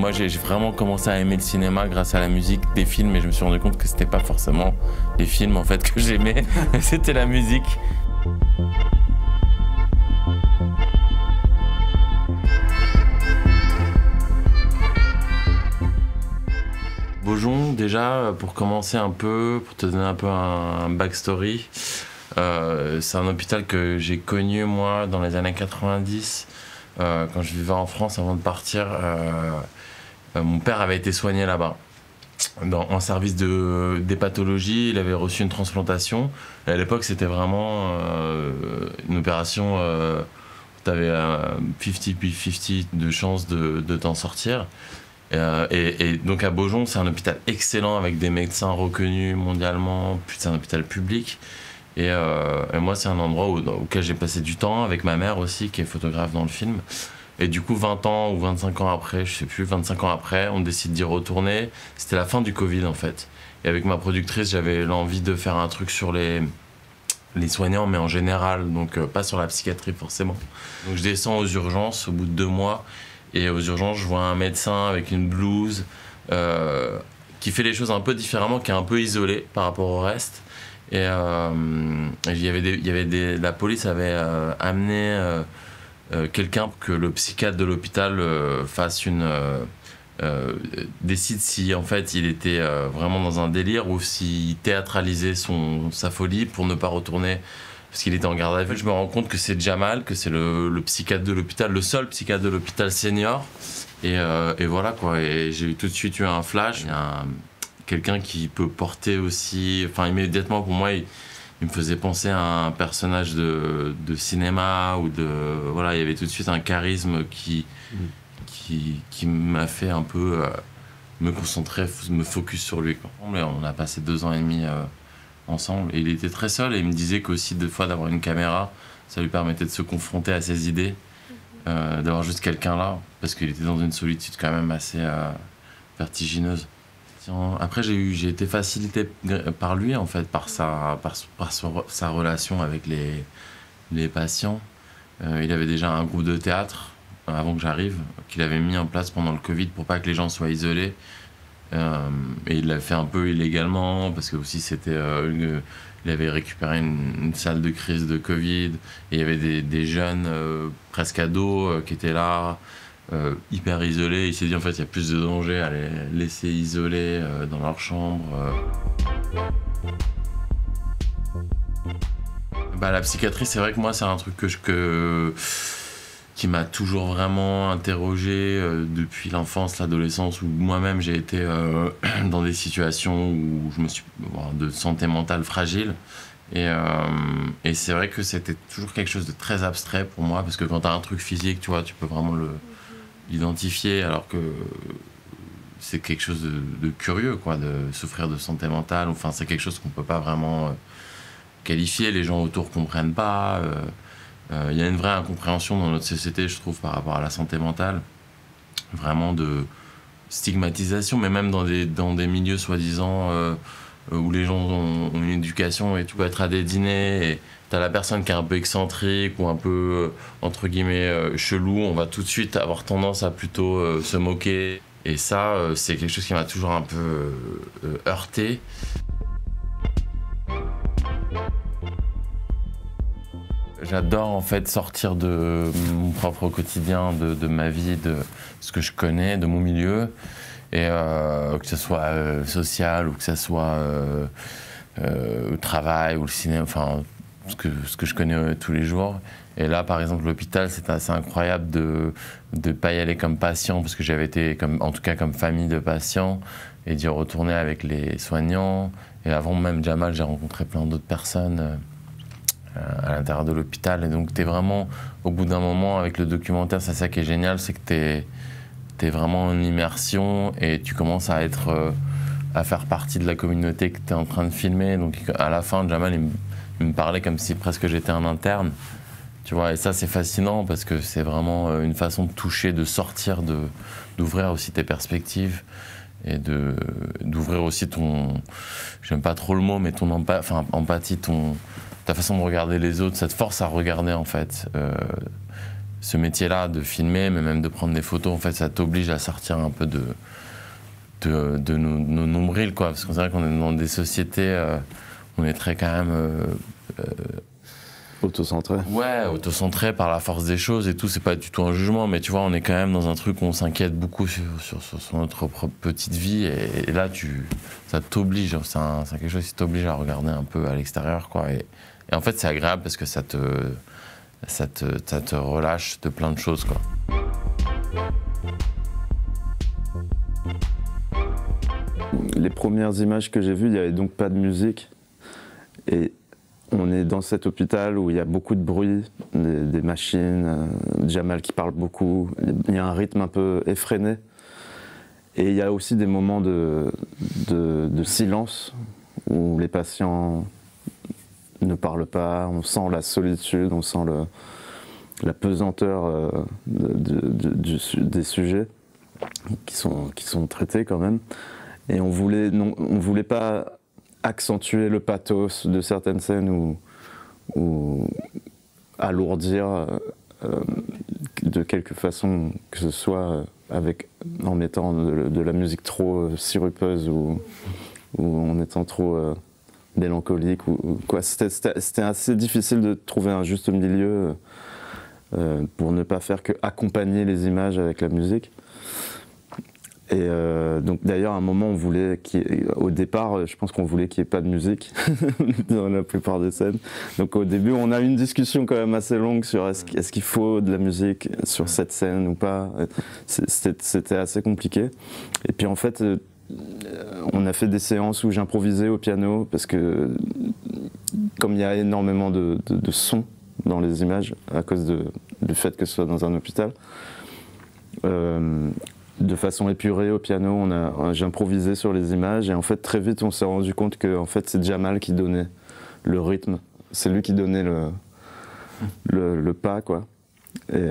Moi, j'ai vraiment commencé à aimer le cinéma grâce à la musique des films, et je me suis rendu compte que c'était pas forcément les films en fait que j'aimais, c'était la musique. Beaujon, déjà, pour commencer un peu, pour te donner un peu un backstory, c'est un hôpital que j'ai connu moi dans les années 90, quand je vivais en France avant de partir. Mon père avait été soigné là-bas, en service d'hépatologie. Il avait reçu une transplantation. Et à l'époque, c'était vraiment une opération où tu avais 50-50 de chances de t'en sortir. Et donc à Beaujon, c'est un hôpital excellent avec des médecins reconnus mondialement, c'est un hôpital public. Et moi, c'est un endroit auquel j'ai passé du temps avec ma mère aussi, qui est photographe dans le film. Et du coup, 20 ans ou 25 ans après, je sais plus, 25 ans après, on décide d'y retourner. C'était la fin du Covid en fait. Et avec ma productrice, j'avais l'envie de faire un truc sur les soignants, mais en général, donc pas sur la psychiatrie forcément. Donc je descends aux urgences au bout de 2 mois. Et aux urgences, je vois un médecin avec une blouse qui fait les choses un peu différemment, qui est un peu isolé par rapport au reste. Et la police avait amené quelqu'un pour que le psychiatre de l'hôpital décide si en fait il était vraiment dans un délire ou s'il théâtralisait sa folie pour ne pas retourner. Parce qu'il était en garde à vue. Je me rends compte que c'est Jamal, que c'est le psychiatre de l'hôpital, le seul psychiatre de l'hôpital senior. Et voilà quoi. Et j'ai tout de suite eu un flash. Il y a quelqu'un qui peut porter aussi. Enfin, immédiatement pour moi, il me faisait penser à un personnage de cinéma ou de. Voilà, il y avait tout de suite un charisme qui m'a fait un peu me concentrer, me focus sur lui, quoi. On a passé 2 ans et demi. Ensemble, et il était très seul, et il me disait qu'aussi des fois d'avoir une caméra ça lui permettait de se confronter à ses idées, d'avoir juste quelqu'un là, parce qu'il était dans une solitude quand même assez vertigineuse. Après j'ai été facilité par lui en fait, par sa relation avec les patients. Il avait déjà un groupe de théâtre avant que j'arrive, qu'il avait mis en place pendant le Covid pour pas que les gens soient isolés. Et il l'a fait un peu illégalement parce que aussi il avait récupéré une salle de crise de Covid, et il y avait des jeunes presque ados qui étaient là, hyper isolés. Il s'est dit en fait il y a plus de danger à les laisser isolés dans leur chambre. La psychiatrie, c'est vrai que moi c'est un truc qui m'a toujours vraiment interrogé depuis l'enfance, l'adolescence, où moi-même j'ai été dans des situations où je me suis de santé mentale fragile. Et c'est vrai que c'était toujours quelque chose de très abstrait pour moi, parce que quand tu as un truc physique, tu vois, tu peux vraiment l'identifier, alors que c'est quelque chose de curieux, quoi, de souffrir de santé mentale. Enfin, c'est quelque chose qu'on peut pas vraiment qualifier, les gens autour comprennent pas. Il y a une vraie incompréhension dans notre société, je trouve, par rapport à la santé mentale. Vraiment de stigmatisation, mais même dans des milieux soi-disant où les gens ont une éducation, et tu peux être à des dîners et t'as la personne qui est un peu excentrique ou un peu, entre guillemets, chelou. On va tout de suite avoir tendance à plutôt se moquer. Et ça, c'est quelque chose qui m'a toujours un peu heurté. J'adore en fait sortir de mon propre quotidien, de ma vie, de ce que je connais, de mon milieu, et que ce soit social ou que ce soit au travail ou le cinéma, enfin ce que je connais tous les jours. Et là, par exemple, l'hôpital, c'était assez incroyable de ne pas y aller comme patient, parce que j'avais été, en tout cas comme famille de patients, et d'y retourner avec les soignants. Et avant même Jamal, j'ai rencontré plein d'autres personnes à l'intérieur de l'hôpital. Et donc t'es vraiment, au bout d'un moment, avec le documentaire, c'est ça qui est génial, c'est que t'es vraiment en immersion, et tu commences à faire partie de la communauté que t'es en train de filmer. Donc à la fin, Jamal, il me parlait comme si presque j'étais un interne, tu vois. Et ça, c'est fascinant, parce que c'est vraiment une façon de toucher, de sortir, d'ouvrir aussi tes perspectives, et d'ouvrir aussi j'aime pas trop le mot, mais ton empathie, ta façon de regarder les autres. Ça te force à regarder, en fait, ce métier-là, de filmer, mais même de prendre des photos, en fait, ça t'oblige à sortir un peu de nos nombrils, quoi. Parce que c'est vrai qu'on est dans des sociétés, on est très quand même... autocentré. Ouais, autocentré par la force des choses et tout, c'est pas du tout un jugement, mais tu vois, on est quand même dans un truc où on s'inquiète beaucoup sur notre propre petite vie, et là, ça t'oblige, c'est quelque chose qui t'oblige à regarder un peu à l'extérieur, quoi. Et en fait, c'est agréable parce que ça te relâche de plein de choses, quoi. Les premières images que j'ai vues, il n'y avait donc pas de musique. Et on est dans cet hôpital où il y a beaucoup de bruit, des machines, Jamal qui parle beaucoup, il y a un rythme un peu effréné. Et il y a aussi des moments de silence où les patients ne parlent pas, on sent la solitude, on sent la pesanteur des sujets qui sont traités quand même. Et on voulait pas accentuer le pathos de certaines scènes ou alourdir de quelque façon que ce soit en mettant de la musique trop sirupeuse ou en étant trop mélancolique ou quoi. C'était assez difficile de trouver un juste milieu pour ne pas faire que accompagner les images avec la musique. Et donc d'ailleurs à un moment on voulait au départ je pense qu'on voulait qu'il n'y ait pas de musique dans la plupart des scènes. Donc au début on a eu une discussion quand même assez longue sur est-ce qu'il faut de la musique sur cette scène ou pas. C'était assez compliqué. Et puis en fait on a fait des séances où j'improvisais au piano parce que comme il y a énormément de sons dans les images à cause du fait que ce soit dans un hôpital, de façon épurée au piano, j'improvisais sur les images et en fait très vite on s'est rendu compte que en fait c'est Jamal qui donnait le rythme, c'est lui qui donnait le pas, quoi. Et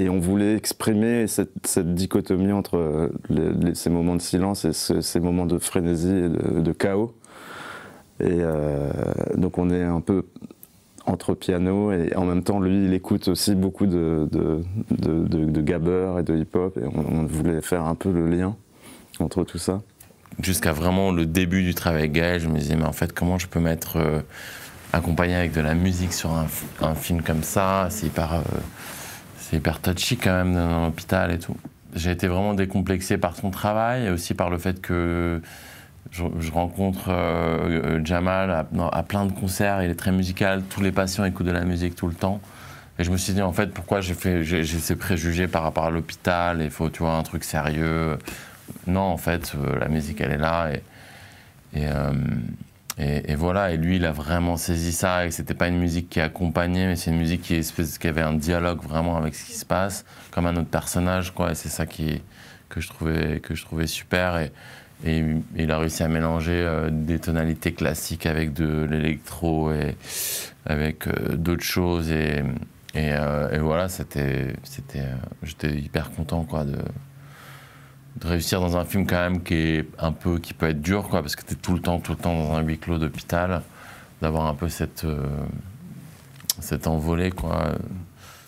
on voulait exprimer cette dichotomie entre ces moments de silence et ces moments de frénésie et de chaos. Et donc on est un peu entre piano et en même temps lui il écoute aussi beaucoup de gabber et de hip-hop et on voulait faire un peu le lien entre tout ça. Jusqu'à vraiment le début du travail avec Gaël, je me disais mais en fait comment je peux m'être accompagné avec de la musique sur un film comme ça, c'est hyper touchy quand même dans l'hôpital et tout. J'ai été vraiment décomplexé par son travail et aussi par le fait que je rencontre Jamal à plein de concerts, il est très musical, tous les patients écoutent de la musique tout le temps. Et je me suis dit en fait pourquoi j'ai ces préjugés par rapport à l'hôpital, il faut tu vois un truc sérieux. Non en fait la musique elle est là et voilà, et lui il a vraiment saisi ça et c'était pas une musique qui accompagnait mais c'est une musique qui avait un dialogue vraiment avec ce qui se passe, comme un autre personnage quoi, et c'est ça que je trouvais super. Et il a réussi à mélanger des tonalités classiques avec de l'électro et avec d'autres choses. Et voilà, j'étais hyper content quoi, de réussir dans un film quand même qui peut être dur, quoi, parce que tu es tout le temps dans un huis clos d'hôpital, d'avoir un peu cette envolée, quoi.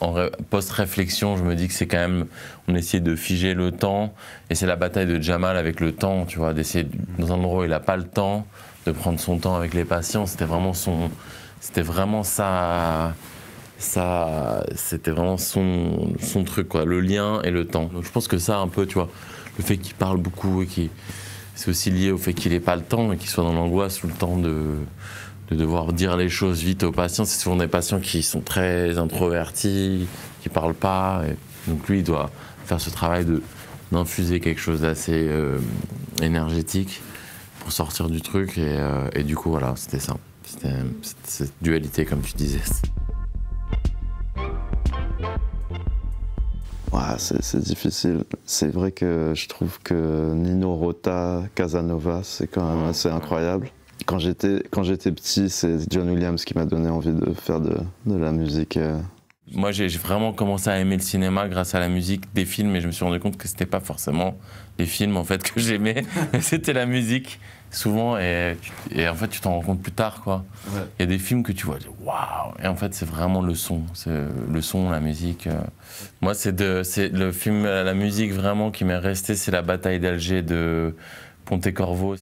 En post-réflexion, je me dis que c'est quand même, on essayait de figer le temps, et c'est la bataille de Jamal avec le temps, tu vois, d'essayer, dans un endroit où il n'a pas le temps, de prendre son temps avec les patients, c'était vraiment son truc, quoi, le lien et le temps. Donc je pense que ça, un peu, tu vois, le fait qu'il parle beaucoup, c'est aussi lié au fait qu'il n'ait pas le temps et qu'il soit dans l'angoisse tout le temps de devoir dire les choses vite aux patients. C'est souvent des patients qui sont très introvertis, qui parlent pas. Et donc lui, il doit faire ce travail d'infuser quelque chose d'assez énergétique pour sortir du truc. Et du coup, voilà, c'était ça. C'était cette dualité, comme tu disais. Ouais, c'est difficile. C'est vrai que je trouve que Nino Rota, Casanova, c'est quand même assez incroyable. Quand j'étais petit, c'est John Williams qui m'a donné envie de faire de la musique. Moi, j'ai vraiment commencé à aimer le cinéma grâce à la musique des films, et je me suis rendu compte que c'était pas forcément les films en fait que j'aimais, c'était la musique souvent, et en fait tu t'en rends compte plus tard, quoi. Ouais. Il y a des films que tu vois, waouh, et en fait c'est vraiment le son, la musique. Moi, c'est le film, la musique vraiment qui m'est restée, c'est La bataille d'Alger de Pontecorvo.